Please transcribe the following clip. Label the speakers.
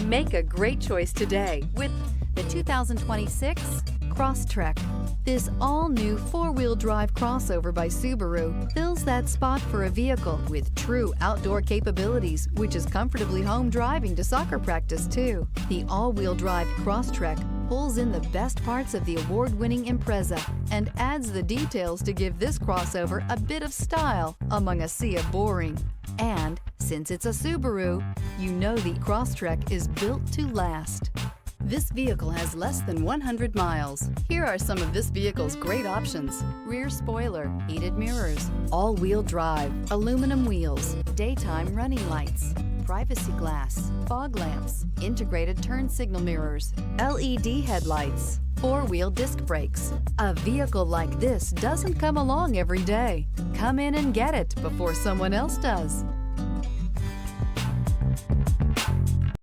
Speaker 1: Make a great choice today with the 2026 Crosstrek. This all-new four-wheel drive crossover by Subaru fills that spot for a vehicle with true outdoor capabilities, which is comfortably home driving to soccer practice too. The all-wheel drive Crosstrek pulls in the best parts of the award-winning Impreza and adds the details to give this crossover a bit of style among a sea of boring. And since it's a Subaru, you know the Crosstrek is built to last. This vehicle has less than 100 miles. Here are some of this vehicle's great options: rear spoiler, heated mirrors, all-wheel drive, aluminum wheels, daytime running lights, privacy glass, fog lamps, integrated turn signal mirrors, LED headlights, four-wheel disc brakes. A vehicle like this doesn't come along every day. Come in and get it before someone else does.